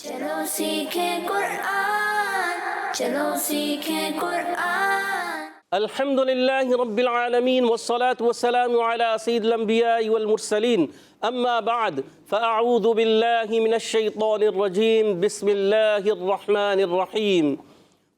چلو سیکھیں قرآن، چلو سیکھیں قرآن۔ الحمد للہ رب العالمین والصلاة والسلام على سید الانبیاء والمرسلین اما بعد فاعوذ باللہ من الشیطان الرجیم بسم اللہ الرحمن الرحیم۔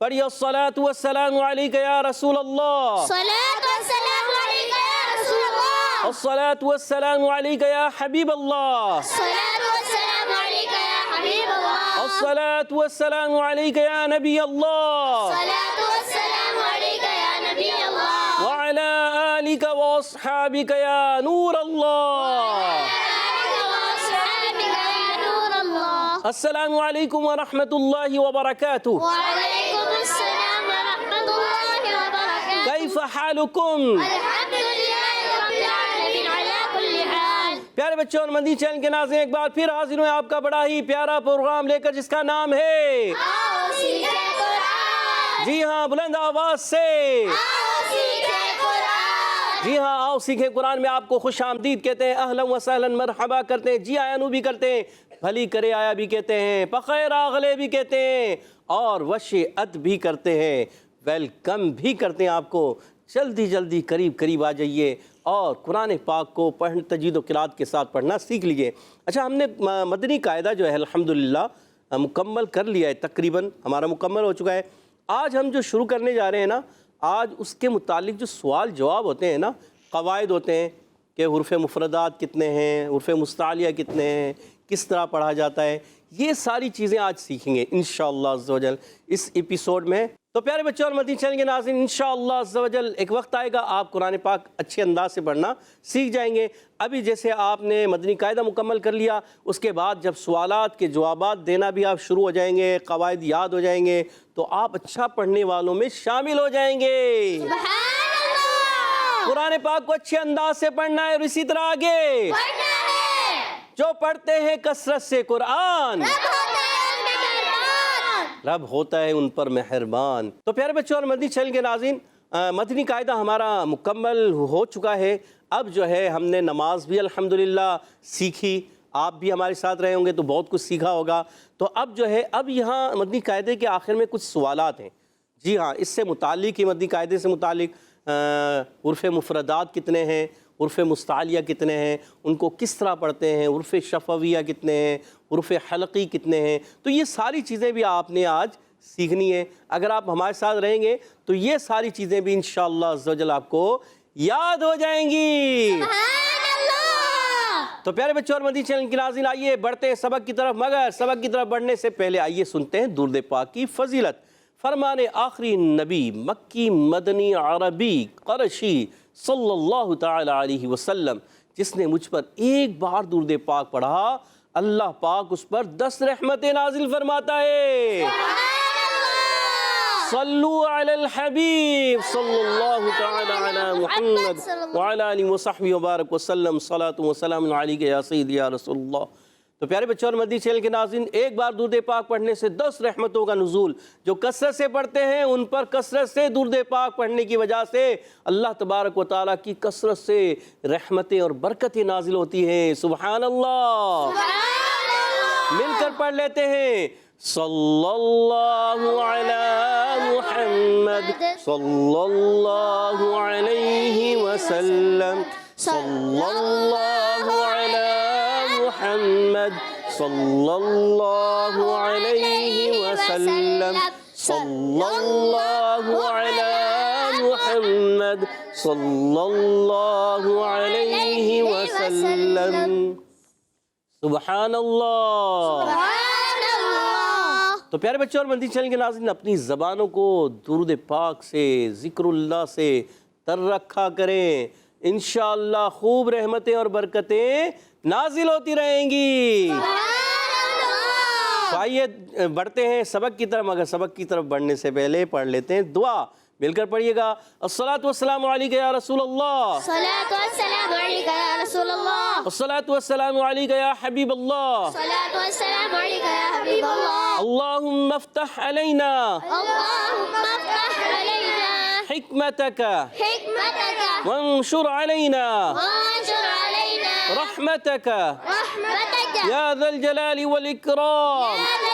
پڑھیے الصلاة والسلام علیک یا رسول اللہ، صلاة والسلام علیک یا رسول اللہ، الصلاة والسلام علیک یا حبیب اللہ، صلاة والسلام علیک یا حبیب اللہ، الصلاة والسلام علیک یا نبی اللہ، صلاة والسلام علیک یا نبی اللہ، وعلى آلک واصحابک یا نور اللہ۔ السلام علیکم ورحمۃ اللہ وبرکاتہ۔ وعلیکم السلام ورحمۃ اللہ وبرکاتہ۔ کیف حالکم؟ الحمد للہ رب العالمین علی کل حال۔ پیارے بچوں اور مدنی چینل کے ناظرین، ایک بار پھر حاضر ہوئے آپ کا بڑا ہی پیارا پروگرام لے کر، جس کا نام ہے آؤ سیکھیں قرآن، جی ہاں بلند آواز سے آؤ سیکھیں قرآن۔ جی ہاں آؤ سیکھیں قرآن میں آپ کو خوش آمدید کہتے ہیں، اہلا و سہلا مرحبا کرتے ہیں، جی آیا نو بھی کرتے ہیں، بھلی کرے آیا بھی کہتے ہیں، بخیر آغلے بھی کہتے ہیں، اور وشعت بھی کرتے ہیں، ویلکم بھی کرتے ہیں آپ کو۔ جلدی جلدی قریب آ جائیے اور قرآن پاک کو تجوید و قرات کے ساتھ پڑھنا سیکھ لیجئے۔ اچھا، ہم نے مدنی قاعدہ جو ہے الحمدللہ مکمل کر لیا ہے، تقریباً ہمارا مکمل ہو چکا ہے۔ آج ہم جو شروع کرنے جا رہے ہیں نا، آج اس کے متعلق جو سوال جواب ہوتے ہیں نا، قواعد ہوتے ہیں کہ حروف مفردات کتنے ہیں، حروف مستعلیہ کتنے ہیں، کس طرح پڑھا جاتا ہے، یہ ساری چیزیں آج سیکھیں گے انشاءاللہ عز و جل اس ایپیسوڈ میں۔ تو پیارے بچوں اور مدنی چینل کے ناظرین، انشاءاللہ عز و جل ایک وقت آئے گا آپ قرآن پاک اچھے انداز سے پڑھنا سیکھ جائیں گے۔ ابھی جیسے آپ نے مدنی قاعدہ مکمل کر لیا، اس کے بعد جب سوالات کے جوابات دینا بھی آپ شروع ہو جائیں گے، قواعد یاد ہو جائیں گے، تو آپ اچھا پڑھنے والوں میں شامل ہو جائیں گے۔ سبحان اللہ، قرآن پاک کو اچھے انداز سے پڑھنا ہے، اور اسی طرح آگے پڑھنا ہے، جو پڑھتے ہیں کثرت سے قرآن، رب ہوتا ہے ان پر مہربان۔ تو پیارے بچوں اور مدنی چینل کے ناظرین، مدنی قاعدہ ہمارا مکمل ہو چکا ہے۔ اب جو ہے ہم نے نماز بھی الحمدللہ سیکھی، آپ بھی ہمارے ساتھ رہے ہوں گے تو بہت کچھ سیکھا ہوگا۔ تو اب جو ہے اب یہاں مدنی قاعدے کے آخر میں کچھ سوالات ہیں، جی ہاں، اس سے متعلق ہی مدنی قاعدے سے متعلق حروف مفردات کتنے ہیں، حروف مستعلیہ کتنے ہیں، ان کو کس طرح پڑھتے ہیں، حروف شفویہ کتنے ہیں، حروف حلقی کتنے ہیں، تو یہ ساری چیزیں بھی آپ نے آج سیکھنی ہے۔ اگر آپ ہمارے ساتھ رہیں گے تو یہ ساری چیزیں بھی انشاءاللہ عز و جل آپ کو یاد ہو جائیں گی۔ سبحان اللہ۔ تو پیارے بچوں اور مدنی چینل کے ناظرین، آئیے بڑھتے ہیں سبق کی طرف، مگر سبق کی طرف بڑھنے سے پہلے آئیے سنتے ہیں درود پاک کی فضیلت۔ فرمان آخری نبی مکی مدنی عربی قرشی صلی اللہ تعالی علیہ وسلم، جس نے مجھ پر ایک بار درود پاک پڑھا، اللہ پاک اس پر 10 رحمتیں نازل فرماتا ہے۔ صلو علی الحبیب صلی اللہ تعالی علی محمد وعلی آلہ وصحبہ وبارک وسلم، صلاۃ وسلام علیک یا سیدی یا رسول اللہ۔ تو پیارے بچوں اور مدنی چینل کے ناظرین، ایک بار درود پاک پڑھنے سے 10 رحمتوں کا نزول، جو کثرت سے پڑھتے ہیں ان پر کثرت سے درود پاک پڑھنے کی وجہ سے اللہ تبارک و تعالیٰ کی کثرت سے رحمتیں اور برکتیں نازل ہوتی ہیں۔ سبحان اللہ، مل کر پڑھ لیتے ہیں۔ صلی اللہ علی محمد صلی اللہ علیہ وسلم، صلی اللہ علی محمد صلی اللہ علیہ وسلم، صلی اللہ علی محمد صلی اللہ علیہ وسلم۔ سبحان اللہ۔ تو پیارے بچوں اور مدنی چینل کے ناظرین، اپنی زبانوں کو درود پاک سے، ذکر اللہ سے تر رکھا کریں، انشاءاللہ خوب رحمتیں اور برکتیں نازل ہوتی رہیں گی۔ تو آئیے بڑھتے ہیں سبق کی طرف، مگر سبق کی طرف بڑھنے سے پہلے پڑھ لیتے ہیں دعا، مل کر پڑھیے گا۔ الصلاۃ والسلام علیک یا رسول اللہ، صلاۃ والسلام علیک یا رسول اللہ، الصلاۃ والسلام علیک یا حبیب اللہ، صلاۃ والسلام علیک یا حبیب اللہ، اللہم افتح علینا اللہم افتح علینا حکمتک حکمتک وانشر علینا وانشر علینا رحمتک رحمتک یا ذا الجلال والاکرام، یا ذا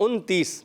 29।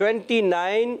29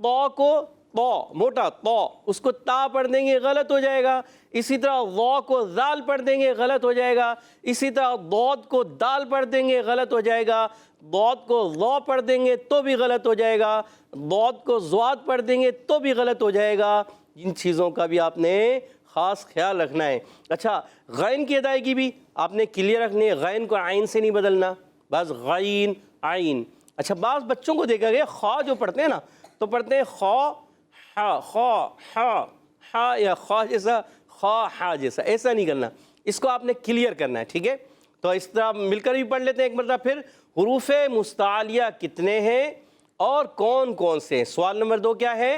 تو کو تو موٹا تو اس کو تا پڑھ دیں گے غلط ہو جائے گا. اسی طرح ضو کو ذال پڑھ دیں گے غلط ہو جائے گا. اسی طرح ضاد کو دال پڑھ دیں گے غلط ہو جائے گا. ضاد کو ضو پڑھ دیں گے تو بھی غلط ہو جائے گا. ضاد کو ضواد پڑھ دیں گے تو بھی غلط ہو جائے گا. ان چیزوں کا بھی آپ نے خاص خیال رکھنا ہے. اچھا غین کی ادائیگی بھی آپ نے کلیئر رکھنی ہے. غین کو عین سے نہیں بدلنا, بس غین عین. اچھا بعض بچوں کو دیکھا گیا خواہ جو پڑھتے ہیں نا تو پڑھتے ہیں خواہ ہا خواہ ہا ہا یا خواہ جیسا خواہ ہا جیسا. ایسا نہیں کرنا, اس کو آپ نے کلیئر کرنا ہے. ٹھیک ہے, تو اس طرح مل کر بھی پڑھ لیتے ہیں ایک مرتبہ پھر. حروف مستعلیہ کتنے ہیں اور کون کون سے ہیں؟ سوال نمبر 2 کیا ہے؟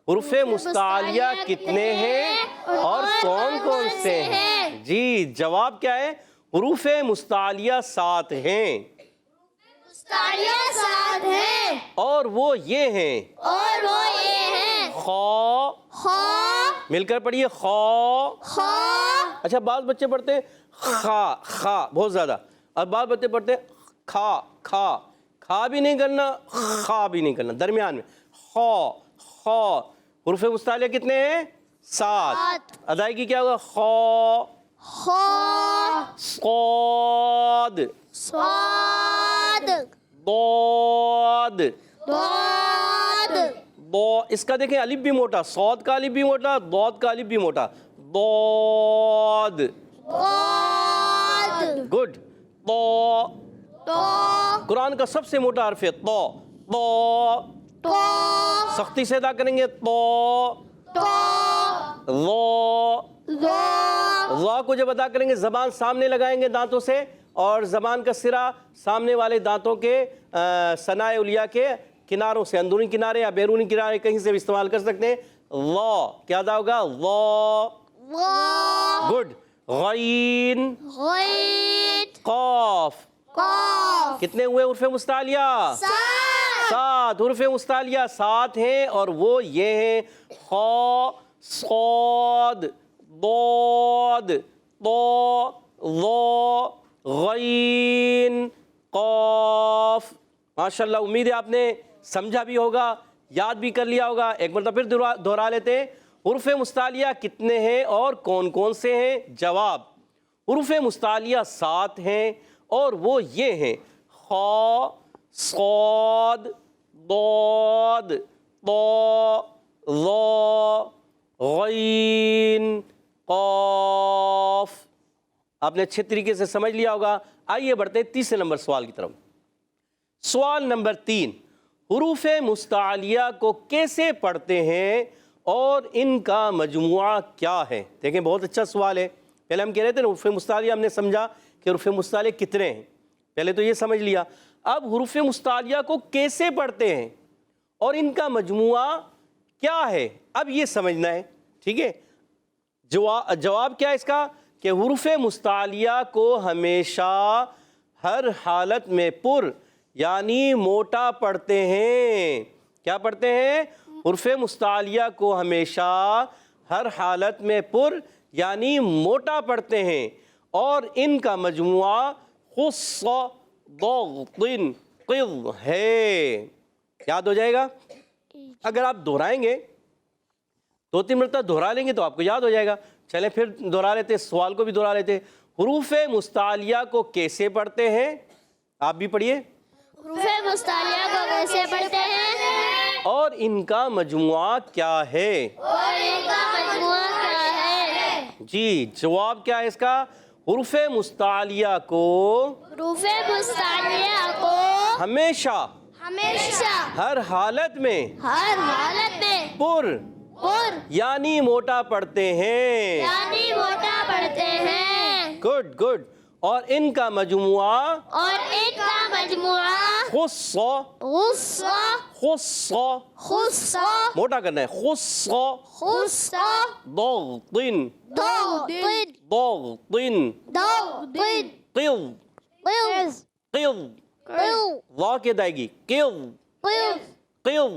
حروف مستعلیہ کتنے ہیں اور کون کون سے ہیں؟ جی جواب کیا ہے؟ حروف مستعلیہ 7 ہیں مستعلیہ 7 ہیں اور وہ یہ ہیں. اور وہ یہ ہیں خا, خا مل کر پڑھیے خا. خا. اچھا بعض بچے پڑھتے ہیں خا خا بہت زیادہ, اور بعض بچے پڑھتے ہیں کھا کھا. کھا بھی نہیں کرنا, خا بھی نہیں کرنا, درمیان میں خا خا. حروف مستعلیہ کتنے ہیں؟ 7. ادائیگی کیا ہوگا؟ خا خا صاد صاد ضاد ضاد. اس کا دیکھیں الف بھی موٹا, صاد کا الف بھی موٹا, ضاد کا الف بھی موٹا. ضاد ضاد. گڈ. تو تو قرآن کا سب سے موٹا حرف ہے تو. تو تو سختی سے ادا کریں گے تو. تو ضا, ضا. ضا کو جب ادا کریں گے زبان سامنے لگائیں گے دانتوں سے, اور زبان کا سرا سامنے والے دانتوں کے ثنائے علیہ کے کناروں سے, اندرونی کنارے یا بیرونی کنارے کہیں سے بھی استعمال کر سکتے ہیں. ضا کیا ادا ہوگا؟ ضا. وا. گڈ. غین غین قاف. قاف. کتنے ہوئے حروف مستعلیہ؟ 7. حروف مستعلیہ 7 ہیں اور وہ یہ ہیں خا صاد ضاد طا ظا غین قاف. ماشاءاللہ امید ہے آپ نے سمجھا بھی ہوگا, یاد بھی کر لیا ہوگا. ایک مرتبہ پھر دہرا لیتے ہیں. حروف مستعلیہ کتنے ہیں اور کون کون سے ہیں؟ جواب حروف مستعلیہ 7 ہیں اور وہ یہ ہیں خا صاد ضاد طا ظا غین قاف. آپ نے اچھے طریقے سے سمجھ لیا ہوگا. آئیے بڑھتے ہیں تیسرے نمبر سوال کی طرف. سوال نمبر 3, حروف مستعلیہ کو کیسے پڑھتے ہیں اور ان کا مجموعہ کیا ہے؟ دیکھیں بہت اچھا سوال ہے. پہلے ہم کہہ رہے تھے نا حروف مستعلیہ, ہم نے سمجھا کہ حروف مستعلیہ کتنے ہیں, پہلے تو یہ سمجھ لیا. اب حروف مستعلیہ کو کیسے پڑھتے ہیں اور ان کا مجموعہ کیا ہے, اب یہ سمجھنا ہے. ٹھیک ہے, جواب کیا ہے اس کا کہ حروف مستعلیہ کو ہمیشہ ہر حالت میں پر یعنی موٹا پڑھتے ہیں. کیا پڑھتے ہیں؟ حروف مستعلیہ کو ہمیشہ ہر حالت میں پر یعنی موٹا پڑھتے ہیں اور ان کا مجموعہ خص ضغط قض ہے. یاد ہو جائے گا. اگر آپ دہرائیں گے 2-3 مرتبہ دہرا لیں گے تو آپ کو یاد ہو جائے گا. چلیں پھر دہرا لیتے, سوال کو بھی دہرا لیتے. حروف مستعلیہ کو کیسے پڑھتے ہیں؟ آپ بھی پڑھیے. حروف مستعلیہ کو کیسے پڑھتے ہیں اور ان کا مجموعہ کیا ہے؟ اور ان کا مجموعہ کیا ہے؟ جی جواب کیا ہے اس کا؟ حروف مستعلیہ کو حروف مستعلیہ کو ہمیشہ ہمیشہ ہر حالت میں ہر حالت میں پر پر یعنی موٹا پڑھتے ہیں. یعنی موٹا پڑھتے ہیں. Good good. اور ان کا مجموعہ اور ان کا مجموعہ خص خص خص خص موٹا کرنا ہے. خص خص ضغط ضغط ضغط ضغط قض قض قض. قض ضا کی ادائیگی قض قض قض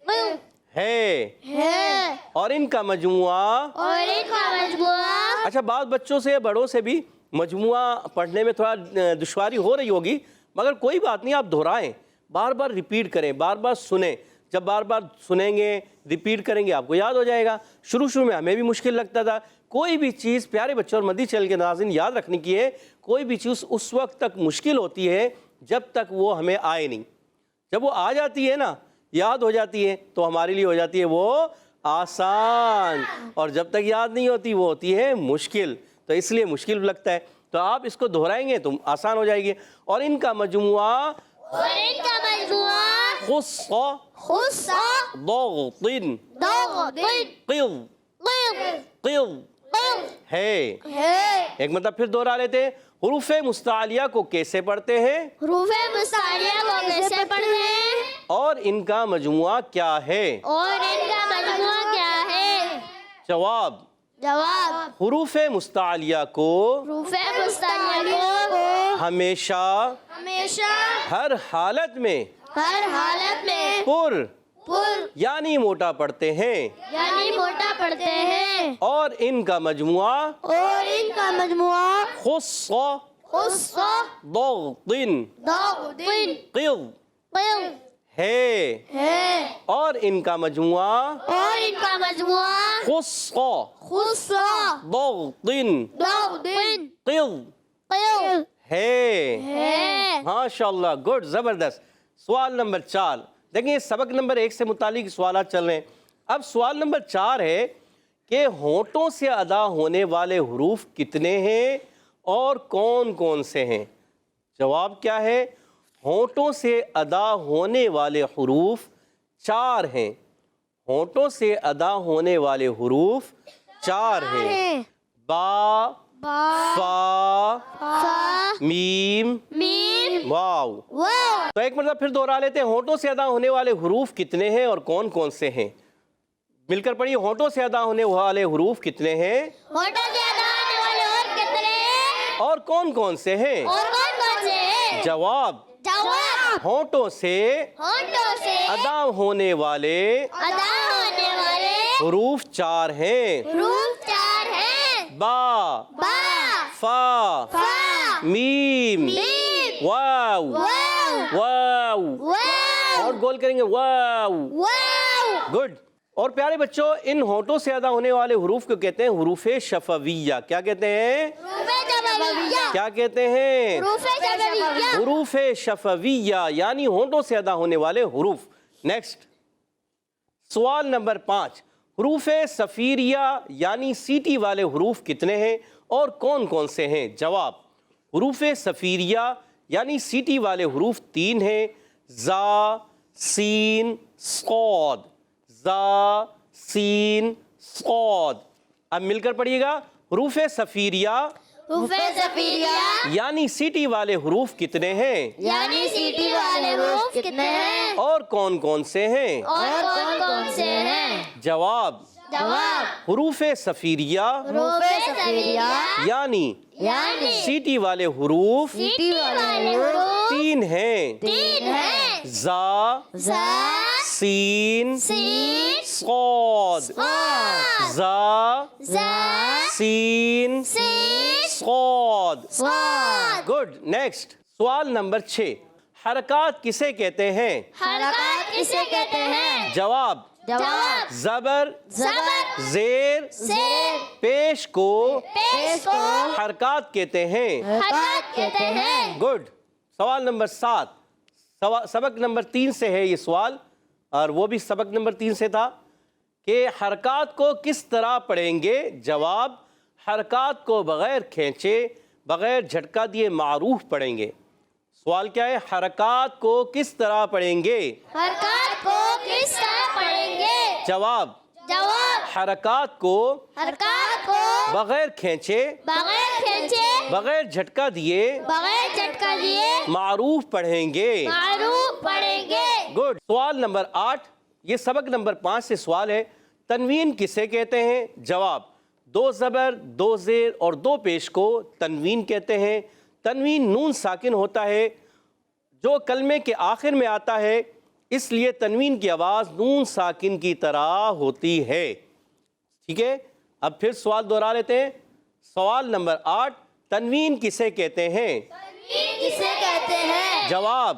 قض ہے. ہے. اور ان کا مجموعہ. اور ان کا مجموعہ. اچھا بعض بچوں سے بڑوں سے بھی مجموعہ پڑھنے میں تھوڑا دشواری ہو رہی ہوگی, مگر کوئی بات نہیں, آپ دہرائیں, بار بار ریپیٹ کریں, بار بار سنیں. جب بار بار سنیں گے ریپیٹ کریں گے آپ کو یاد ہو جائے گا. شروع میں ہمیں بھی مشکل لگتا تھا. کوئی بھی چیز پیارے بچوں اور مدنی چینل کے ناظرین یاد رکھنے کی ہے, کوئی بھی چیز اس وقت تک مشکل ہوتی ہے جب تک وہ ہمیں آئے نہیں. جب وہ آ جاتی ہے نا, یاد ہو جاتی ہے, تو ہمارے لیے ہو جاتی ہے وہ آسان, اور جب تک یاد نہیں ہوتی وہ ہوتی ہے مشکل. تو اس لیے مشکل لگتا ہے. تو آپ اس کو دہرائیں گے تو آسان ہو جائے گی. اور ان کا مجموعہ خص ضغط قض ہے. ایک مطلب پھر دوہرا لیتے ہیں. حروف مستعلیہ کو کیسے پڑھتے ہیں, حروف مستعلیہ کو کیسے پڑھتے ہیں, اور ان کا مجموعہ کیا ہے؟ اور ان کا مجموعہ کیا ہے؟ جواب حروف مستعلیہ کو حروف مستعلیہ کو ہمیشہ ہر حالت میں پر یعنی موٹا پڑھتے ہیں, یعنی موٹا پڑھتے ہیں, اور ان کا مجموعہ خص ضغط قض ہے, اور ان کا مجموعہ خص ضغط قض ہے. ماشاءاللہ, گڈ, زبردست. سوال نمبر 4 دیکھیں, سبق نمبر 1 سے متعلق سوالات چل رہے ہیں. اب سوال نمبر 4 ہے کہ ہونٹوں سے ادا ہونے والے حروف کتنے ہیں اور کون کون سے ہیں؟ جواب کیا ہے؟ ہونٹوں سے ادا ہونے والے حروف 4 ہیں. ہونٹوں سے ادا ہونے والے حروف 4 ہیں. با, فا, میم, واو. تو ایک مرتبہ پھر دوہرا لیتے ہیں. ہونٹوں سے ادا ہونے والے حروف کتنے ہیں اور کون کون سے ہیں؟ مل کر پڑھیے. ہونٹوں سے ادا ہونے والے حروف کتنے ہیں اور کون کون سے ہیں؟ جواب ہونٹوں سے ادا ہونے والے حروف 4 ہیں. با, فا, میم, واو. اور گول کریں گے, واو. گڈ. اور پیارے بچوں, ان ہونٹوں سے ادا ہونے والے حروف کو کہتے ہیں حروف شفویہ. کیا کہتے ہیں؟ کیا کہتے ہیں؟ حروف شفویہ, یعنی ہونٹوں سے ادا ہونے والے حروف. نیکسٹ سوال نمبر 5. حروف صفیریہ یعنی سیٹی والے حروف کتنے ہیں اور کون کون سے ہیں؟ جواب حروف صفیریہ یعنی سیٹی والے حروف 3 ہیں. زا, سین, صاد. زا, سین, صاد. اب مل کر پڑھیے گا. حروف صفیریہ یعنی سیٹی والے حروف کتنے ہیں اور کون کون سے ہیں؟ جواب حروف صفیریہ یعنی سیٹی والے حروف 3 ہیں. زا, سین, صاد. زا, سین, صاد. گڈ. نیکسٹ سوال نمبر 6. حرکات کسے کہتے ہیں؟ جواب زبر, زیر, پیش کو حرکات کہتے ہیں. گڈ. سوال نمبر 7. سبق نمبر 3 سے ہے یہ سوال, اور وہ بھی سبق نمبر 3 سے تھا کہ حرکات کو کس طرح پڑھیں گے؟ جواب حرکات کو بغیر کھینچے, بغیر جھٹکا دیے معروف پڑھیں گے. سوال کیا ہے؟ حرکات کو کس طرح پڑھیں گے؟ جواب حرکات کو بغیر کھینچے, بغیر جھٹکا دیے معروف پڑھیں گے. گڈ. سوال نمبر 8. یہ سبق نمبر 5 سے سوال ہے. تنوین کسے کہتے ہیں؟ جواب 2 زبر, 2 زیر اور 2 پیش کو تنوین کہتے ہیں. تنوین نون ساکن ہوتا ہے جو کلمے کے آخر میں آتا ہے, اس لیے تنوین کی آواز نون ساکن کی طرح ہوتی ہے. ٹھیک ہے, اب پھر سوال دوہرا لیتے ہیں. سوال نمبر 8. تنوین کسے کہتے ہیں؟ جواب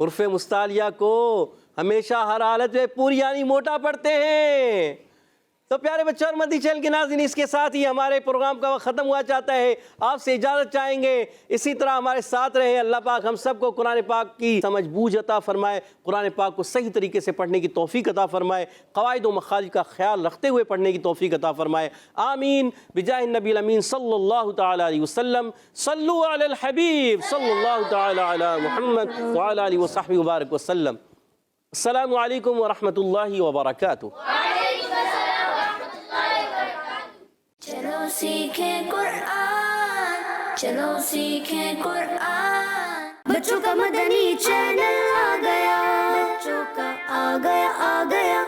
حروف مستعلیہ کو ہمیشہ ہر حالت میں پوری یعنی موٹا پڑھتے ہیں۔ تو پیارے بچوں اور مدنی چینل کے ناظرین، اس کے ساتھ ہی ہمارے پروگرام کا وقت ختم ہوا چاہتا ہے۔ آپ سے اجازت چاہیں گے، اسی طرح ہمارے ساتھ رہیں۔ اللہ پاک ہم سب کو قرآن پاک کی سمجھ بوجھ عطا فرمائے، قرآن پاک کو صحیح طریقے سے پڑھنے کی توفیق عطا فرمائے، قواعد و مخارج کا خیال رکھتے ہوئے پڑھنے کی توفیق عطا فرمائے، آمین بجاہ النبی الامین صلی اللہ تعالی علیہ وسلم۔ صلو علی الحبیب صلی اللہ تعالی علی محمد وعلی آلہ وصحبہ وبارک وسلم۔ السلام علیکم ورحمۃ اللہ وبرکاتہ۔ چلو سیکھیں قرآن، چلو سیکھیں قرآن، بچوں کا مدنی چینل آ گیا، بچوں کا آ گیا